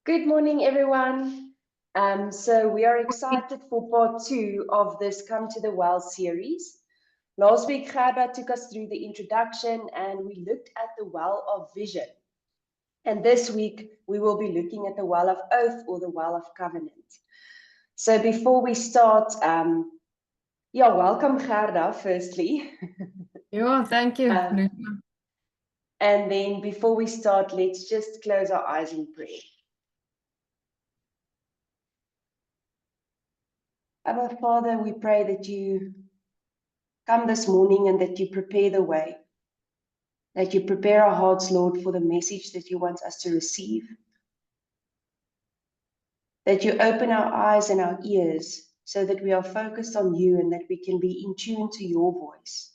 Good morning, everyone. So we are excited for part 2 of this Come to the Well series. Last week, Gerda took us through the introduction and we looked at the well of vision. And this week, we will be looking at the well of oath or the well of covenant. So before we start, welcome, Gerda, firstly. Yeah, thank you. And then before we start, let's just close our eyes in prayer. Our Father, we pray that you come this morning and that you prepare the way, that you prepare our hearts, Lord, for the message that you want us to receive, that you open our eyes and our ears so that we are focused on you and that we can be in tune to your voice.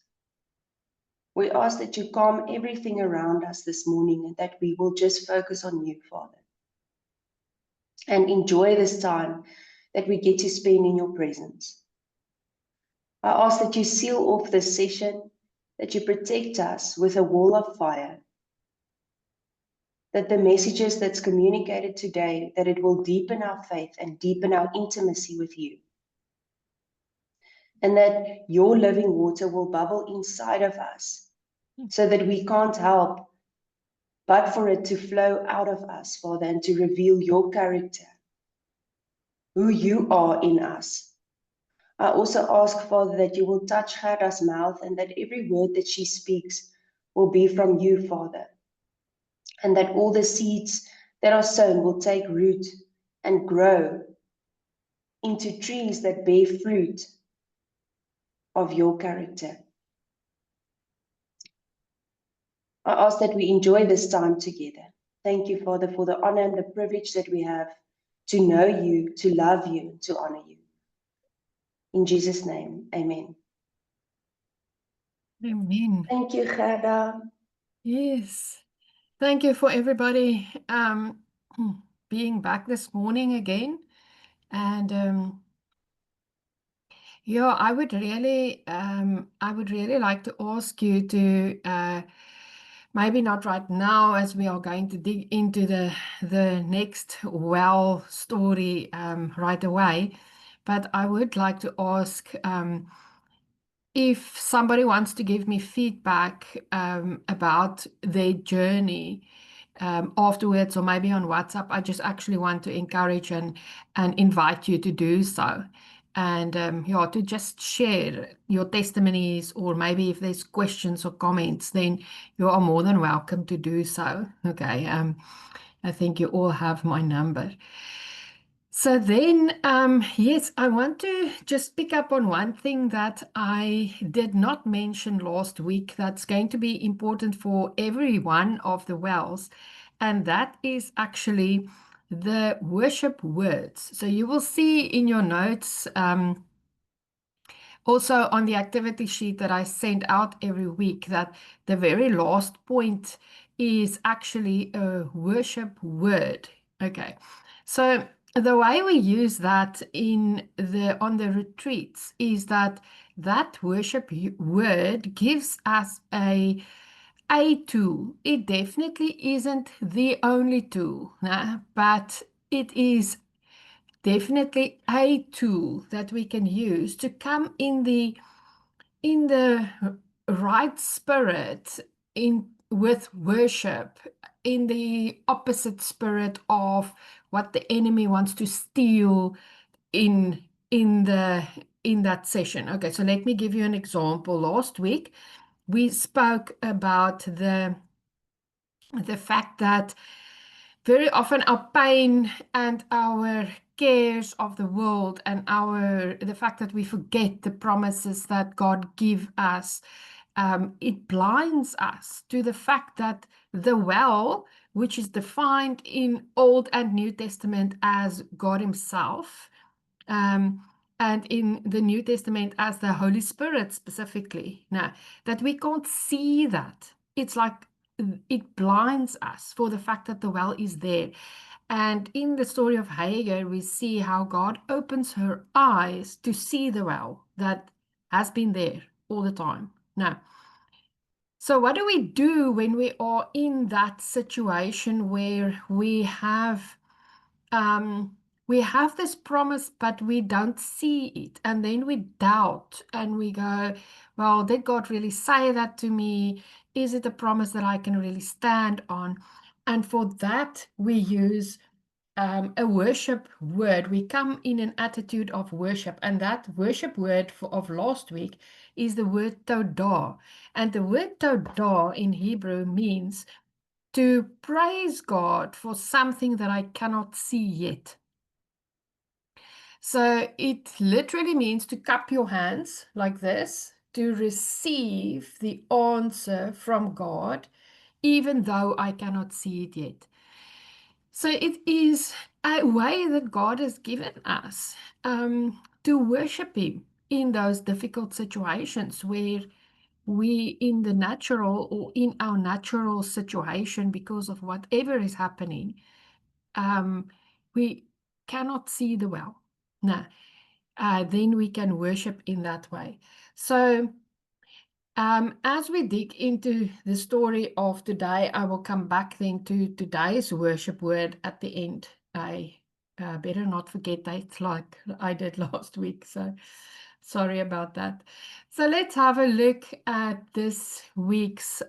We ask that you calm everything around us this morning and that we will just focus on you, Father, and enjoy this time that we get to spend in your presence. I ask that you seal off this session, that you protect us with a wall of fire, that the messages that's communicated today, that it will deepen our faith and deepen our intimacy with you. And that your living water will bubble inside of us so that we can't help but for it to flow out of us, Father, and to reveal your character, who you are in us. I also ask, Father, that you will touch Gerda's mouth and that every word that she speaks will be from you, Father. And that all the seeds that are sown will take root and grow into trees that bear fruit of your character. I ask that we enjoy this time together. Thank you, Father, for the honor and the privilege that we have to know you, to love you, to honor you. In Jesus' name, amen. Amen. Thank you, Gerda. Yes. Thank you for everybody being back this morning again. And I would really like to ask you to maybe not right now, as we are going to dig into the next well story right away, but I would like to ask if somebody wants to give me feedback about their journey afterwards, or maybe on WhatsApp, I just actually want to encourage and invite you to do so. And to just share your testimonies, or maybe if there's questions or comments, then you are more than welcome to do so. Okay. I think you all have my number. So then, yes, I want to just pick up on one thing that I did not mention last week that's going to be important for every one of the wells, and that is actually the worship words. So you will see in your notes, also on the activity sheet that I send out every week, that the very last point is actually a worship word. Okay, so the way we use that on the retreats is that worship word gives us a tool. It definitely isn't the only tool, but it is definitely a tool that we can use to come in the right spirit with worship, in the opposite spirit of what the enemy wants to steal in that session. Okay, so let me give you an example. Last week we spoke about the fact that very often our pain and our cares of the world and the fact that we forget the promises that God give us, it blinds us to the fact that the well, which is defined in Old and New Testament as God himself, and in the New Testament as the Holy Spirit specifically, now that we can't see that. It's like it blinds us for the fact that the well is there. And in the story of Hagar, we see how God opens her eyes to see the well that has been there all the time. Now, so what do we do when we are in that situation where we have we have this promise, but we don't see it. And then we doubt and we go, well, did God really say that to me? Is it a promise that I can really stand on? And for that, we use a worship word. We come in an attitude of worship. And that worship word of last week is the word todah. And the word todah in Hebrew means to praise God for something that I cannot see yet. So it literally means to cup your hands like this, to receive the answer from God, even though I cannot see it yet. So it is a way that God has given us to worship Him in those difficult situations where we, in the natural or in our natural situation, because of whatever is happening, we cannot see the well. No, then we can worship in that way. So as we dig into the story of today, I will come back then to today's worship word at the end. I better not forget that like I did last week. So sorry about that. So let's have a look at this week's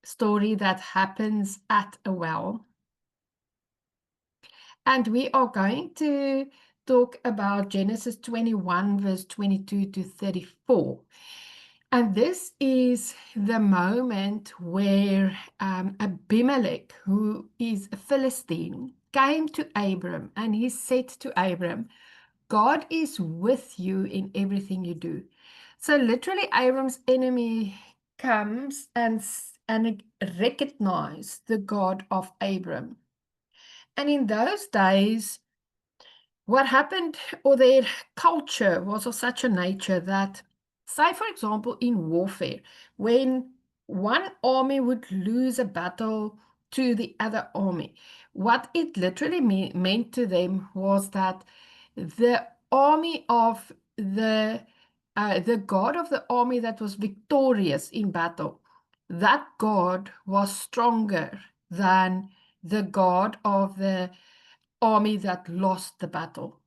story that happens at a well. And we are going to talk about Genesis 21, verse 22 to 34. And this is the moment where Abimelech, who is a Philistine, came to Abram and he said to Abram, God is with you in everything you do. So literally Abram's enemy comes and recognize the God of Abram. And in those days, what happened, or their culture was of such a nature that, say, for example, in warfare, when one army would lose a battle to the other army, what it literally meant to them was that the army of the god of the army that was victorious in battle, that god was stronger than the god of the army that lost the battle.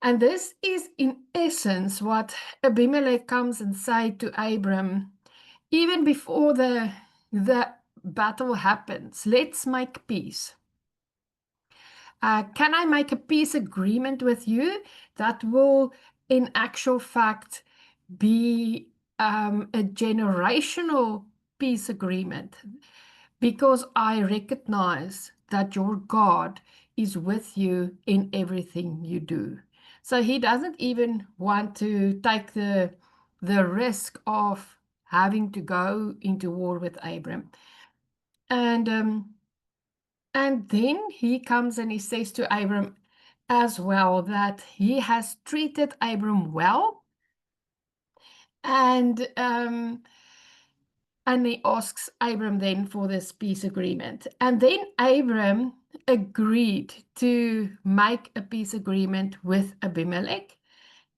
And this is in essence what Abimelech comes and say to Abram, even before the battle happens, let's make peace. Can I make a peace agreement with you that will, in actual fact, be a generational peace agreement? Because I recognize that your God is with you in everything you do. So he doesn't even want to take the risk of having to go into war with Abram. And then he comes and he says to Abram as well that he has treated Abram well. And he asks Abram then for this peace agreement. And then Abram agreed to make a peace agreement with Abimelech.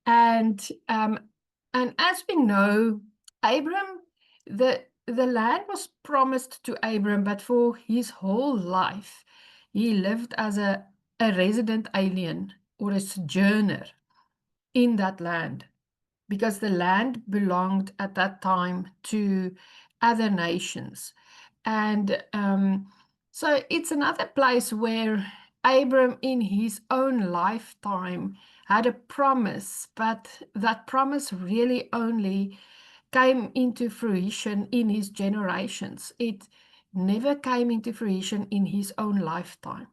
And as we know, Abram, the land was promised to Abram, but for his whole life, he lived as a resident alien or a sojourner in that land, because the land belonged at that time to other nations. And so it's another place where Abram, in his own lifetime, had a promise, but that promise really only came into fruition in his generations. It never came into fruition in his own lifetime.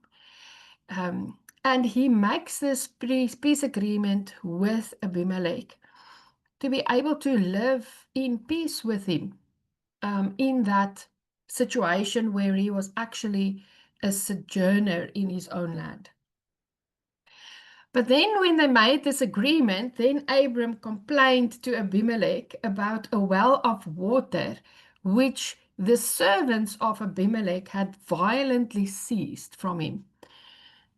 And he makes this peace agreement with Abimelech to be able to live in peace with him in that situation where he was actually a sojourner in his own land. But then when they made this agreement, then Abram complained to Abimelech about a well of water, which the servants of Abimelech had violently seized from him.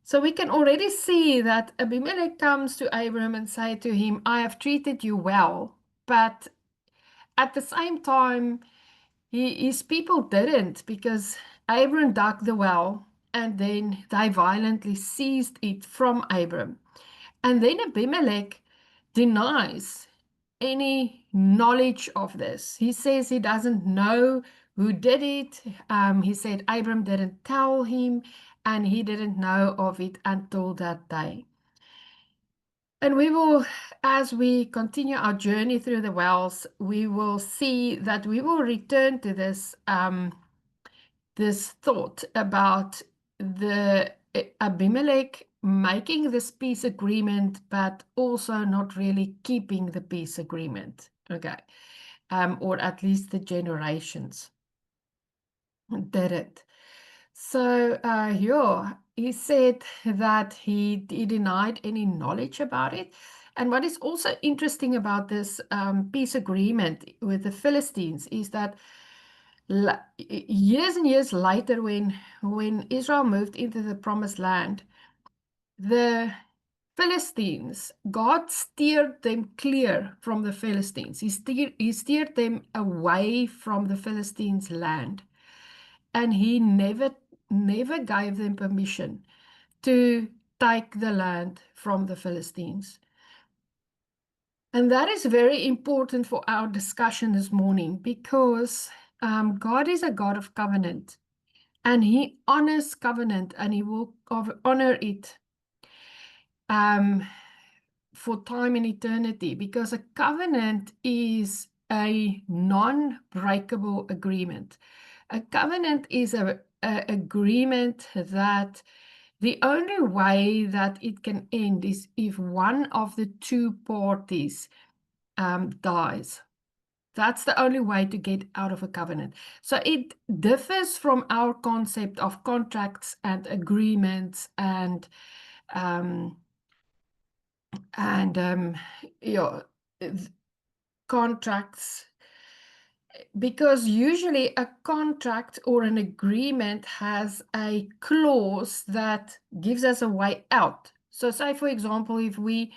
So we can already see that Abimelech comes to Abram and say to him, I have treated you well, but at the same time, his people didn't, because Abram dug the well and then they violently seized it from Abram. And then Abimelech denies any knowledge of this. He says he doesn't know who did it. He said Abram didn't tell him, and he didn't know of it until that day. And we will, as we continue our journey through the wells, we will see that we will return to this this thought about the Abimelech making this peace agreement, but also not really keeping the peace agreement. Okay, or at least the generations did it. So, yeah, he said that he denied any knowledge about it. And what is also interesting about this peace agreement with the Philistines is that years and years later, when Israel moved into the Promised Land, the Philistines, God steered them clear from the Philistines. He steered them away from the Philistines' land. And he never gave them permission to take the land from the Philistines. And that is very important for our discussion this morning, because God is a God of covenant, and he honors covenant, and he will honor it for time and eternity, because a covenant is a non-breakable agreement. A covenant is a agreement that the only way that it can end is if one of the two parties dies. That's the only way to get out of a covenant. So it differs from our concept of contracts and agreements and yeah, contracts, because usually a contract or an agreement has a clause that gives us a way out. So say, for example, if we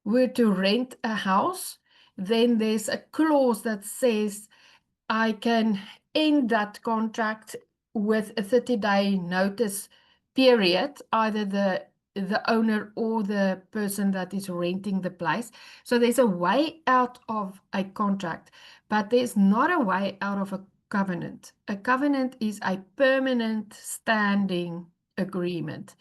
were to rent a house, then there's a clause that says I can end that contract with a 30-day notice period, either the owner or the person that is renting the place. So there's a way out of a contract, but there's not a way out of a covenant. A covenant is a permanent standing agreement.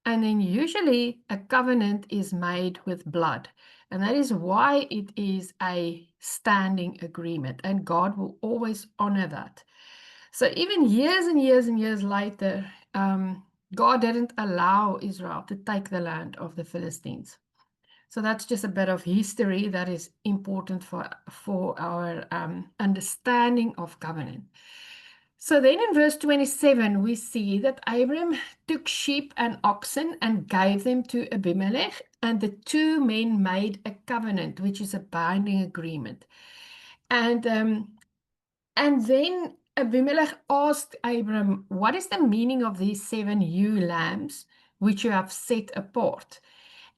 And then usually a covenant is made with blood. And that is why it is a standing agreement. And God will always honor that. So even years and years and years later, God didn't allow Israel to take the land of the Philistines. So that's just a bit of history that is important for our understanding of covenant. So then in verse 27, we see that Abram took sheep and oxen and gave them to Abimelech, and the two men made a covenant, which is a binding agreement. And then Abimelech asked Abram, what is the meaning of these 7 ewe lambs which you have set apart?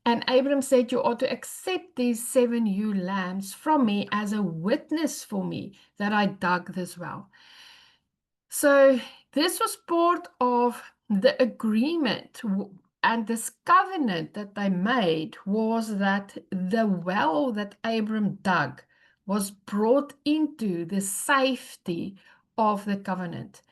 And Abram said, you ought to accept these 7 ewe lambs from me as a witness for me that I dug this well. So this was part of the agreement, and this covenant that they made was that the well that Abram dug was brought into the safety of the covenant.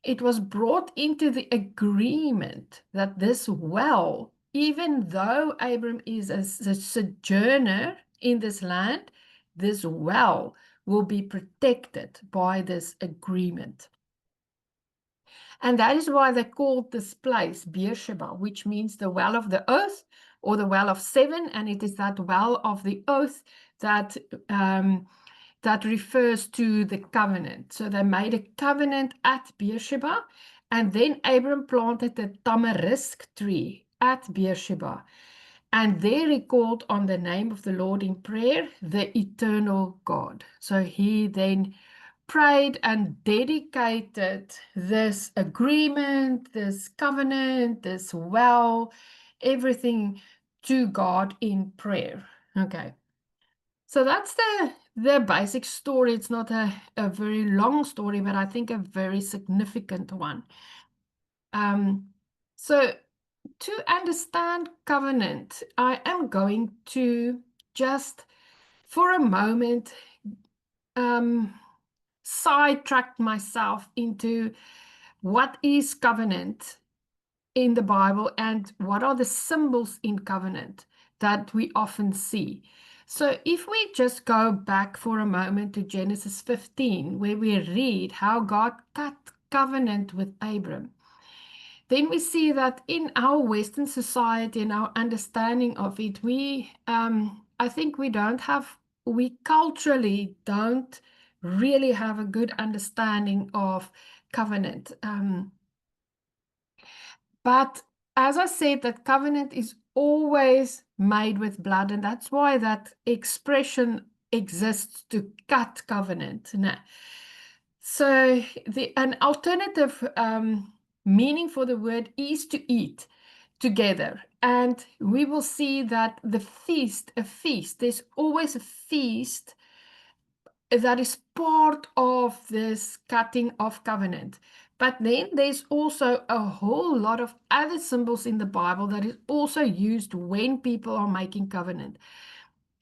It was brought into the agreement that this well, even though Abram is a sojourner in this land, this well will be protected by this agreement. And that is why they called this place Beersheba, which means the well of the oath, or the well of 7. And it is that well of the oath that that refers to the covenant. So they made a covenant at Beersheba, and then Abram planted a tamarisk tree at Beersheba. And there he called on the name of the Lord in prayer, the eternal God. So he then prayed and dedicated this agreement, this covenant, this well, everything to God in prayer. Okay. So that's the basic story. It's not a very long story, but I think a very significant one. So to understand covenant, I am going to just for a moment sidetrack myself into what is covenant in the Bible and what are the symbols in covenant that we often see. So if we just go back for a moment to Genesis 15, where we read how God cut covenant with Abram, then we see that in our Western society and our understanding of it, I think we culturally don't really have a good understanding of covenant. But as I said, that covenant is always made with blood, and that's why that expression exists, to cut covenant. Now, so an alternative meaning for the word is to eat together. And we will see that a feast, there's always a feast that is part of this cutting of covenant. But then there's also a whole lot of other symbols in the Bible that is also used when people are making covenant.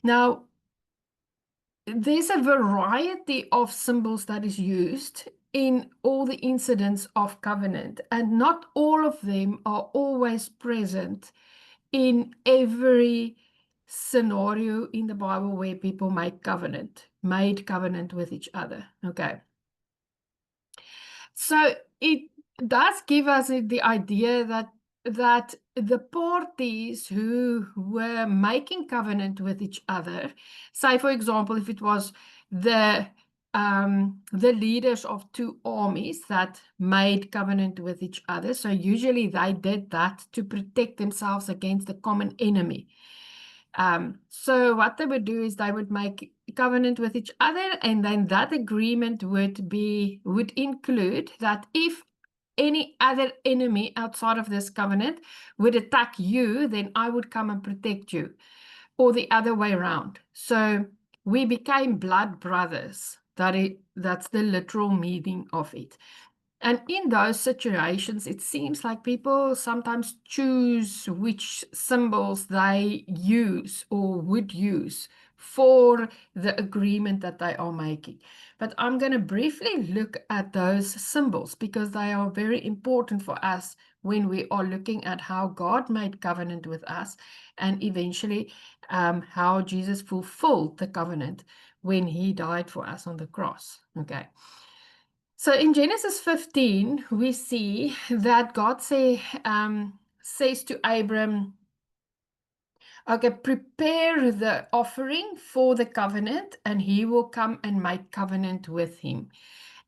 Now, there's a variety of symbols that is used in all the incidents of covenant, and not all of them are always present in every scenario in the Bible where people made covenant with each other. Okay. So it does give us the idea that the parties who were making covenant with each other, say for example, if it was the leaders of two armies that made covenant with each other, so usually they did that to protect themselves against the common enemy. So what they would do is they would make covenant with each other, and then that agreement would include that if any other enemy outside of this covenant would attack you, then I would come and protect you, or the other way around. So we became blood brothers. That's the literal meaning of it. And in those situations, it seems like people sometimes choose which symbols they use or would use for the agreement that they are making. But I'm going to briefly look at those symbols because they are very important for us when we are looking at how God made covenant with us, and eventually how Jesus fulfilled the covenant when he died for us on the cross. Okay. So in Genesis 15, we see that God says to Abram, okay, prepare the offering for the covenant, and he will come and make covenant with him.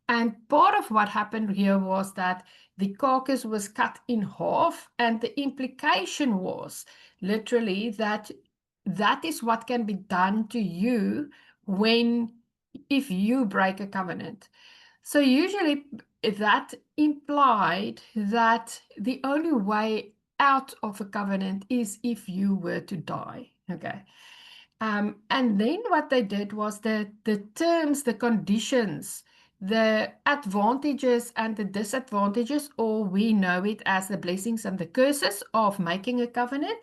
And part of what happened here was that the carcass was cut in half, and the implication was literally that is what can be done to you if you break a covenant. So usually that implied that the only way out of a covenant is if you were to die. Okay. And then what they did was the terms, the conditions, the advantages and the disadvantages, or we know it as the blessings and the curses of making a covenant,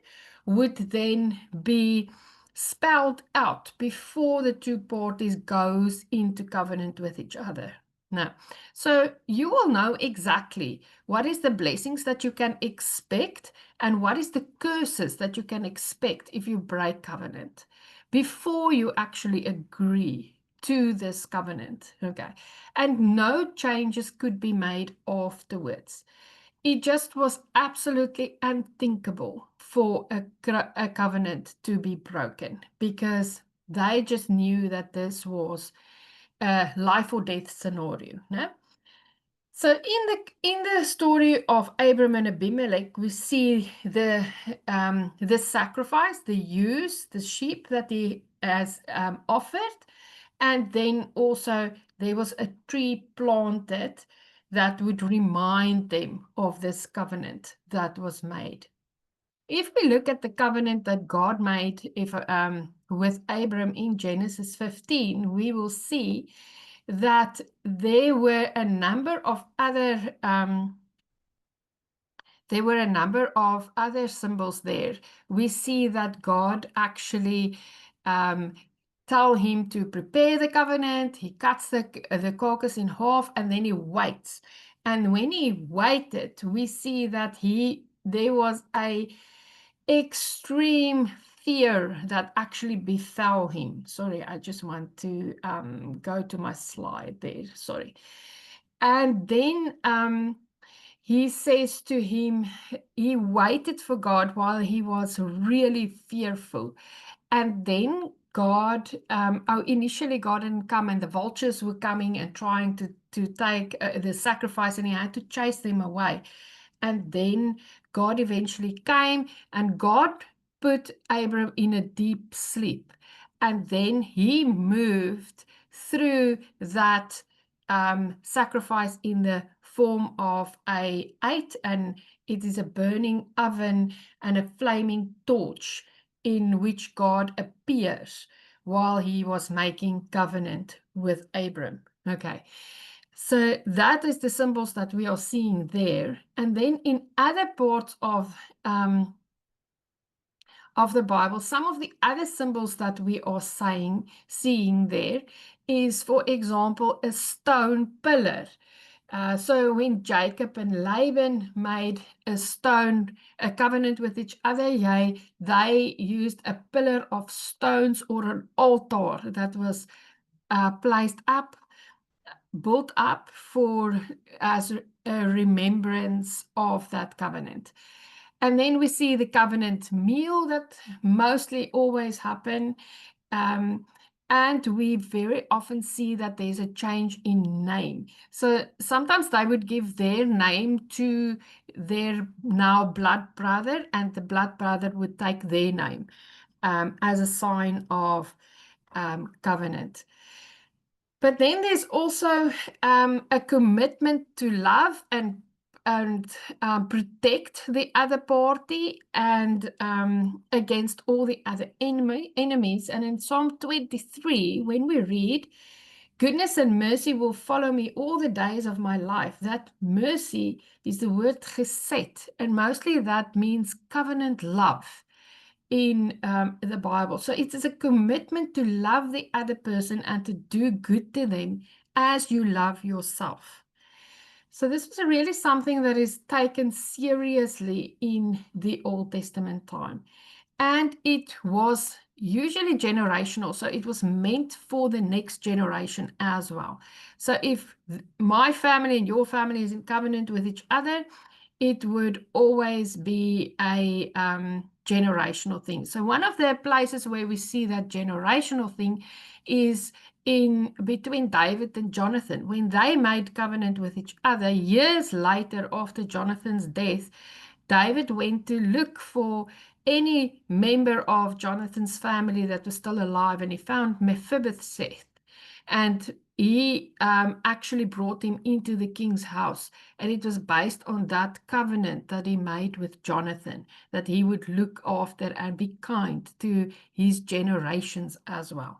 would then be spelled out before the two parties goes into covenant with each other. Now, so you will know exactly what is the blessings that you can expect and what is the curses that you can expect if you break covenant before you actually agree to this covenant. Okay. And no changes could be made afterwards. It just was absolutely unthinkable for a covenant to be broken because they just knew that this was a life or death scenario. No? So in the story of Abram and Abimelech, we see the sacrifice, the sheep that he has offered, and then also there was a tree planted that would remind them of this covenant that was made. If we look at the covenant that God made with Abram in Genesis 15, we will see that there were a number of other there were a number of other symbols there. We see that God actually tell him to prepare the covenant. He cuts the carcass in half, and then he waits. And when he waited, we see that there was a extreme fear that actually befell him. Sorry, I just want to go to my slide there. Sorry. And then he says to him, he waited for God while he was really fearful. And then God, initially God didn't come, and the vultures were coming and trying to take the sacrifice, and he had to chase them away. And then God eventually came, and God put Abram in a deep sleep. And then he moved through that sacrifice in the form of a 8, and it is a burning oven and a flaming torch in which God appears while he was making covenant with Abram. Okay, so that is the symbols that we are seeing there. And then in other parts of the Bible, some of the other symbols that we are seeing there is, for example, a stone pillar. So when Jacob and Laban made a covenant with each other, they used a pillar of stones or an altar that was built up as a remembrance of that covenant. And then we see the covenant meal that mostly always happen. And we very often see that there's a change in name. So sometimes they would give their name to their now blood brother, and the blood brother would take their name as a sign of covenant. But then there's also a commitment to love and protect the other party and against all the other enemies. And in Psalm 23, when we read, "Goodness and mercy will follow me all the days of my life." That mercy is the word chesed, and mostly that means covenant love in the Bible. So it is a commitment to love the other person and to do good to them as you love yourself. So this was really something that is taken seriously in the Old Testament time. And it was usually generational, so it was meant for the next generation as well. So if my family and your family is in covenant with each other, it would always be a generational thing. So one of the places where we see that generational thing is in between David and Jonathan. When they made covenant with each other, years later after Jonathan's death, David went to look for any member of Jonathan's family that was still alive, and he found Mephibosheth. And he actually brought him into the king's house. And it was based on that covenant that he made with Jonathan, that he would look after and be kind to his generations as well.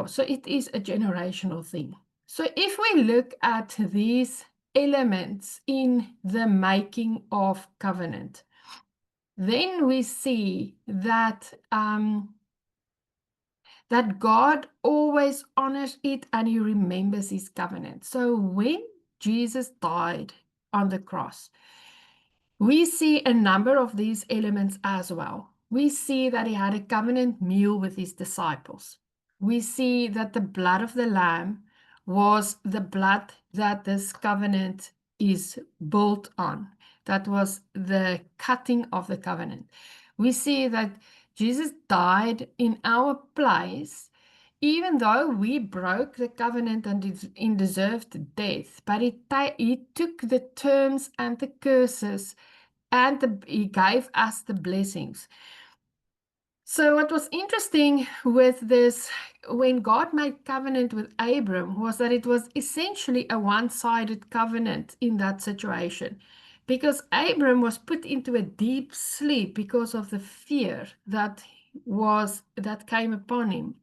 So it is a generational thing. So if we look at these elements in the making of covenant, then we see that that God always honors it and he remembers his covenant. So when Jesus died on the cross, we see a number of these elements as well. We see that he had a covenant meal with his disciples. We see that the blood of the Lamb was the blood that this covenant is built on. That was the cutting of the covenant. We see that Jesus died in our place, even though we broke the covenant and deserved death. But he took the terms and the curses, and he gave us the blessings. So what was interesting with this, when God made covenant with Abram, was that it was essentially a one-sided covenant in that situation, because Abram was put into a deep sleep because of the fear that came upon him.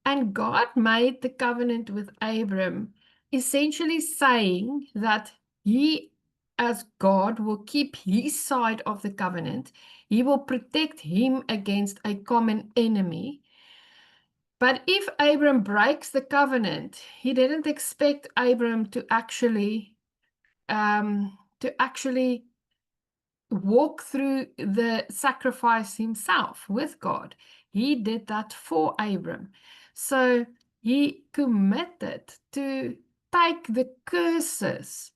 And God made the covenant with Abram, essentially saying that he as God will keep his side of the covenant. He will protect him against a common enemy. But if Abram breaks the covenant, he didn't expect Abram to actually walk through the sacrifice himself with God. He did that for Abram. So he committed to take the curses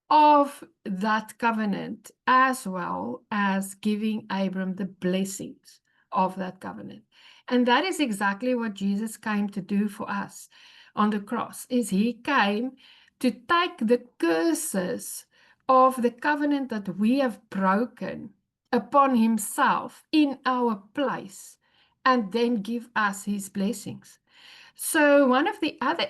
of that covenant as well as giving Abram the blessings of that covenant. And that is exactly what Jesus came to do for us on the cross, is he came to take the curses of the covenant that we have broken upon himself in our place and then give us his blessings. So one of the other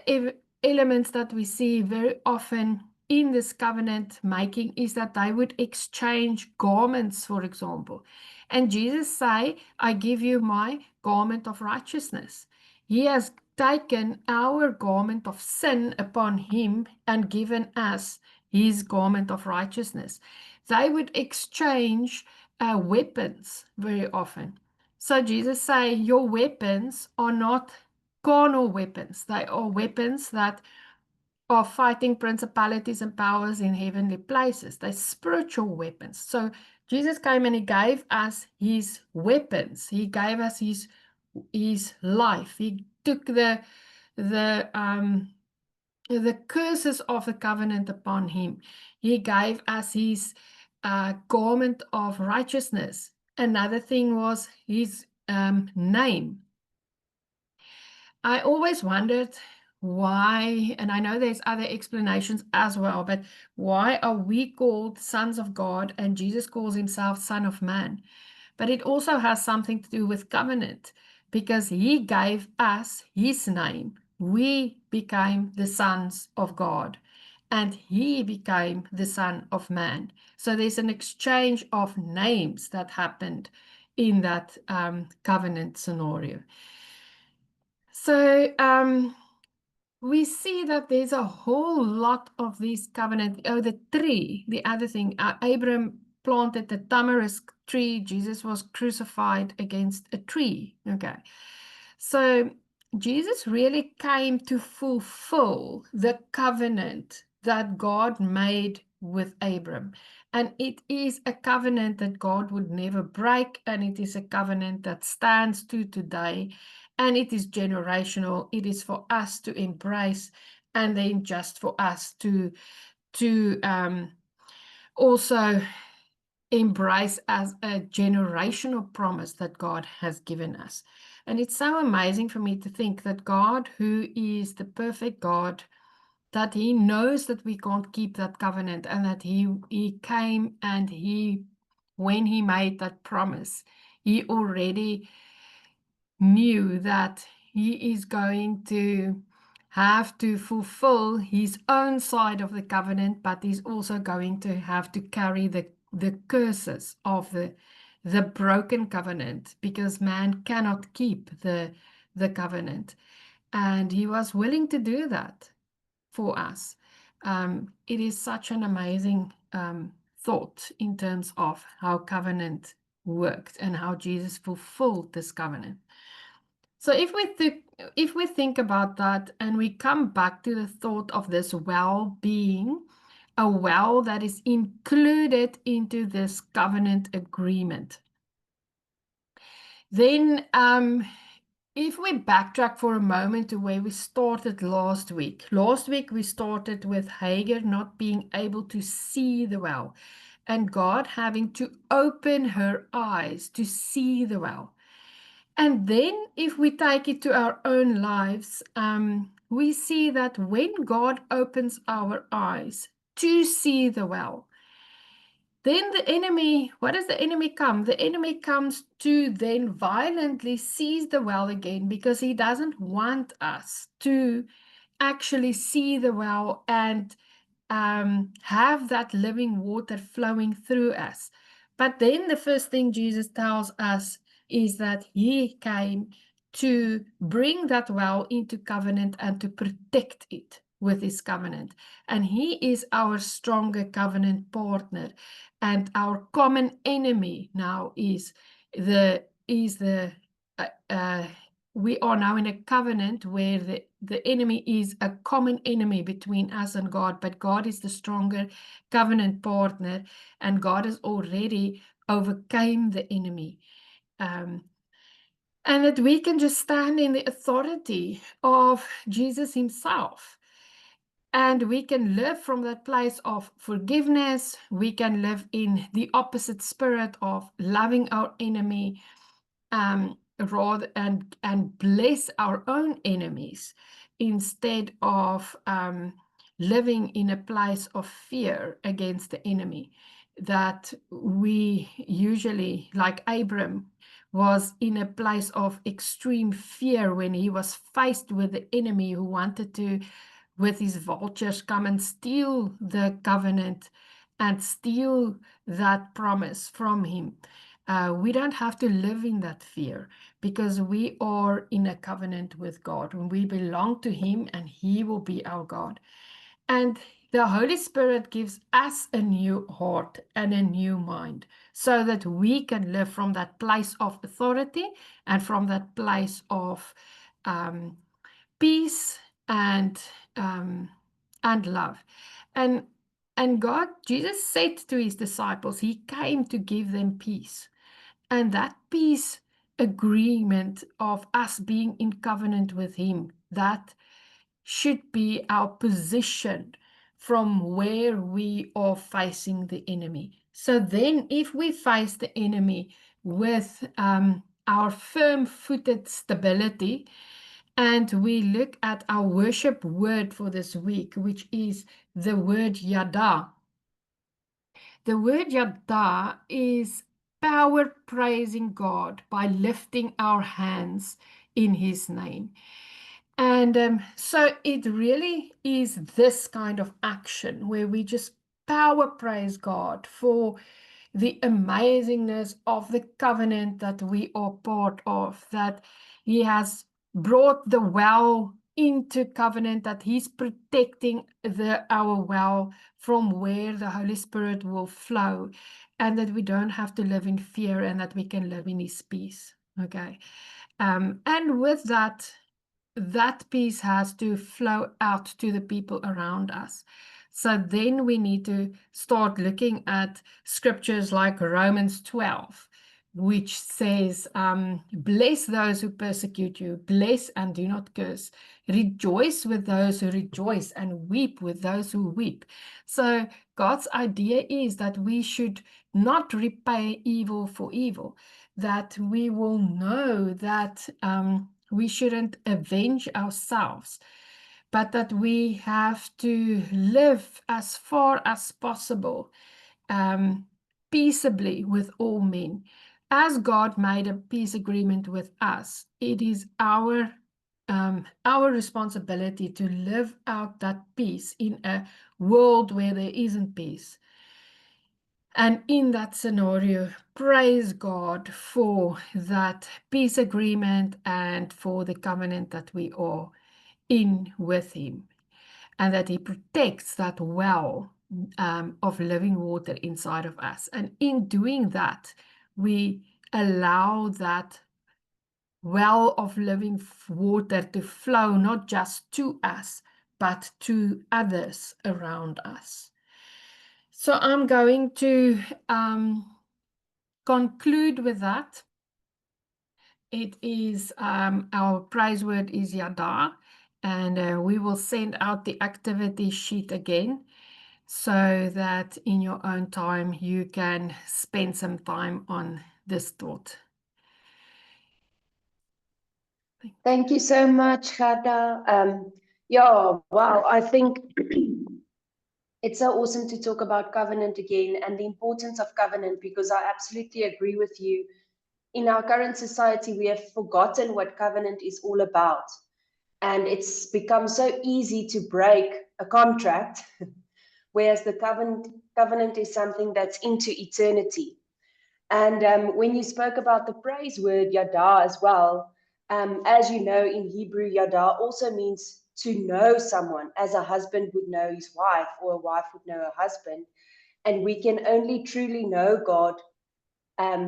elements that we see very often in this covenant making is that they would exchange garments, for example. And Jesus say, I give you my garment of righteousness. He has taken our garment of sin upon him and given us his garment of righteousness. They would exchange weapons very often. So Jesus say, your weapons are not carnal weapons. They are weapons that are fighting principalities and powers in heavenly places. They're spiritual weapons. So Jesus came and he gave us his weapons. He gave us his life. He took the curses of the covenant upon him. He gave us his garment of righteousness. Another thing was his name. I always wondered why, and I know there's other explanations as well, but why are we called sons of God and Jesus calls himself Son of Man? But it also has something to do with covenant because he gave us his name. We became the sons of God and he became the Son of Man. So there's an exchange of names that happened in that covenant scenario. So we see that there's a whole lot of these covenant. Oh, the tree, the other thing, Abram planted the tamarisk tree. Jesus was crucified against a tree. Okay. So Jesus really came to fulfill the covenant that God made with Abram. And it is a covenant that God would never break. And it is a covenant that stands to today. And it is generational. It is for us to embrace, and then just for us to also embrace as a generational promise that God has given us. And it's so amazing for me to think that God, who is the perfect God, that he knows that we can't keep that covenant, and that he came and when he made that promise, he already knew that he is going to have to fulfill his own side of the covenant, but he's also going to have to carry the curses of the broken covenant, because man cannot keep the covenant. And he was willing to do that for us. It is such an amazing thought in terms of how covenant worked and how Jesus fulfilled this covenant. So if we think about that and we come back to the thought of this well being, a well that is included into this covenant agreement, then if we backtrack for a moment to where we started last week. Last week we started with Hagar not being able to see the well and God having to open her eyes to see the well. And then if we take it to our own lives, we see that when God opens our eyes to see the well, then the enemy, what does the enemy come? The enemy comes to then violently seize the well again, because he doesn't want us to actually see the well and have that living water flowing through us. But then the first thing Jesus tells us is that he came to bring that well into covenant and to protect it. with his covenant. And he is our stronger covenant partner. And our common enemy now is we are now in a covenant where the enemy is a common enemy between us and God, but God is the stronger covenant partner, and God has already overcame the enemy. And that we can just stand in the authority of Jesus himself. And we can live from that place of forgiveness. We can live in the opposite spirit of loving our enemy, rather and bless our own enemies, instead of living in a place of fear against the enemy. That we usually, like Abram, was in a place of extreme fear when he was faced with the enemy who wanted to, with his vultures, come and steal the covenant and steal that promise from him. We don't have to live in that fear, because we are in a covenant with God, and we belong to him, and he will be our God. And the Holy Spirit gives us a new heart and a new mind, so that we can live from that place of authority and from that place of peace and love. And God, Jesus said to his disciples, he came to give them peace. And that peace agreement of us being in covenant with him, that should be our position from where we are facing the enemy. So then if we face the enemy with our firm-footed stability, and we look at our worship word for this week, which is the word yada. The word yada is power praising God by lifting our hands in his name. And so it really is this kind of action where we just power praise God for the amazingness of the covenant that we are part of, that he has brought the well into covenant, that he's protecting our well from where the Holy Spirit will flow, and that we don't have to live in fear, and that we can live in his peace. Okay. And with that peace has to flow out to the people around us. So then we need to start looking at scriptures like Romans 12, which says, bless those who persecute you, bless and do not curse. Rejoice with those who rejoice, and weep with those who weep. So God's idea is that we should not repay evil for evil, that we will know that we shouldn't avenge ourselves, but that we have to live as far as possible peaceably with all men. As God made a peace agreement with us, it is our responsibility to live out that peace in a world where there isn't peace. And in that scenario, praise God for that peace agreement and for the covenant that we are in with him, and that he protects that well of living water inside of us. And in doing that, we allow that well of living water to flow not just to us, but to others around us. So I'm going to conclude with that. It is our prize word is yada, and we will send out the activity sheet again, so that in your own time you can spend some time on this thought. Thank you so much, Gerda. Yeah, wow, I think it's so awesome to talk about covenant again and the importance of covenant, because I absolutely agree with you. In our current society, we have forgotten what covenant is all about. And it's become so easy to break a contract, whereas the covenant is something that's into eternity. And when you spoke about the praise word, yada, as well, as you know, in Hebrew, yada also means to know someone as a husband would know his wife or a wife would know her husband. And we can only truly know God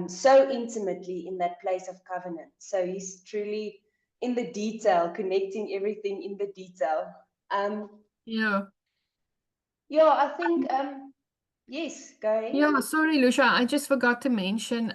so intimately in that place of covenant. So he's truly in the detail, connecting everything in the detail. Yeah. Yeah, I think, yes, go ahead. Yeah, sorry, Lucia, I just forgot to mention.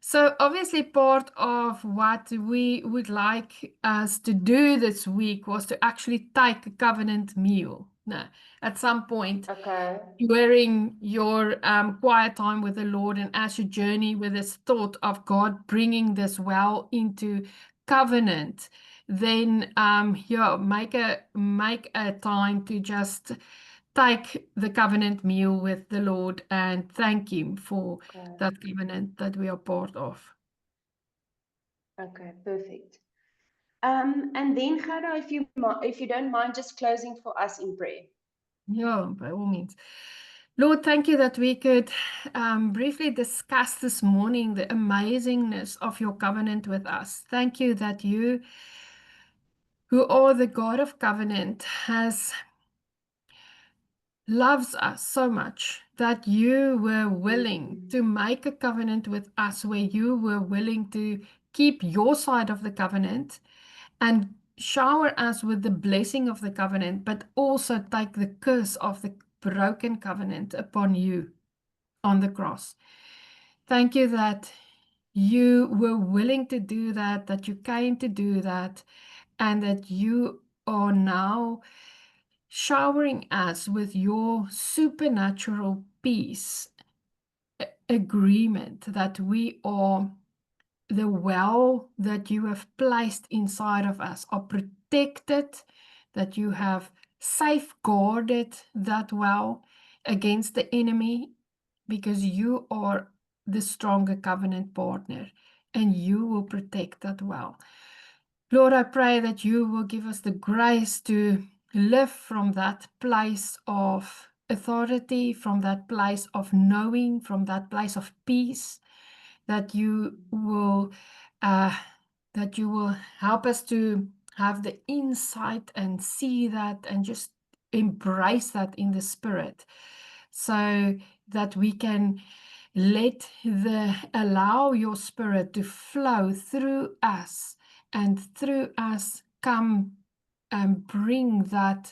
So obviously part of what we would like us to do this week was to actually take a covenant meal. No, at some point Okay. during your quiet time with the Lord and as you journey with this thought of God bringing this well into covenant, then yeah, make a time to just take the covenant meal with the Lord and thank Him for Okay. that covenant that we are part of. Okay, perfect. And then Gerda, if you don't mind just closing for us in prayer. Yeah, by all means. Lord, thank you that we could briefly discuss this morning the amazingness of your covenant with us. Thank you that you, who are the God of covenant, loves us so much that you were willing to make a covenant with us where you were willing to keep your side of the covenant and shower us with the blessing of the covenant, but also take the curse of the broken covenant upon you on the cross. Thank you that you were willing to do that, that you came to do that, and that you are now showering us with your supernatural peace agreement that we are the well that you have placed inside of us are protected, that you have safeguarded that well against the enemy because you are the stronger covenant partner and you will protect that well. Lord, I pray that you will give us the grace to live from that place of authority, from that place of knowing, from that place of peace, that you will help us to have the insight and see that and just embrace that in the spirit, so that we can allow your spirit to flow through us and through us come and bring that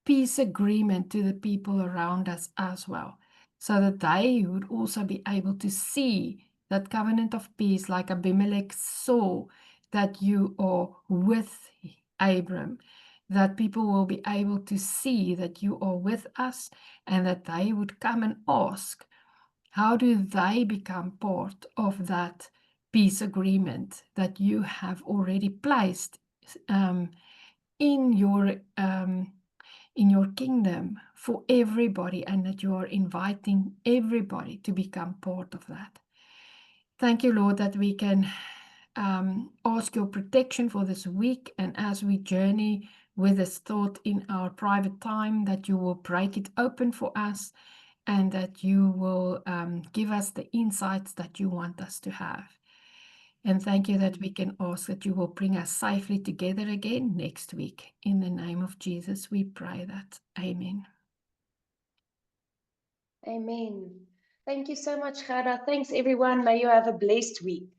peace agreement to the people around us as well, so that they would also be able to see that covenant of peace, like Abimelech saw that you are with Abram, that people will be able to see that you are with us and that they would come and ask, how do they become part of that peace agreement that you have already placed in your kingdom for everybody, and that you are inviting everybody to become part of that. Thank you, Lord, that we can ask your protection for this week, and as we journey with this thought in our private time, that you will break it open for us and that you will give us the insights that you want us to have. And thank you that we can ask that you will bring us safely together again next week. In the name of Jesus, we pray that. Amen. Amen. Thank you so much, Gerda. Thanks, everyone. May you have a blessed week.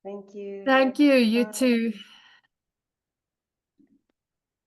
Thank you. Thank you. You Bye. too.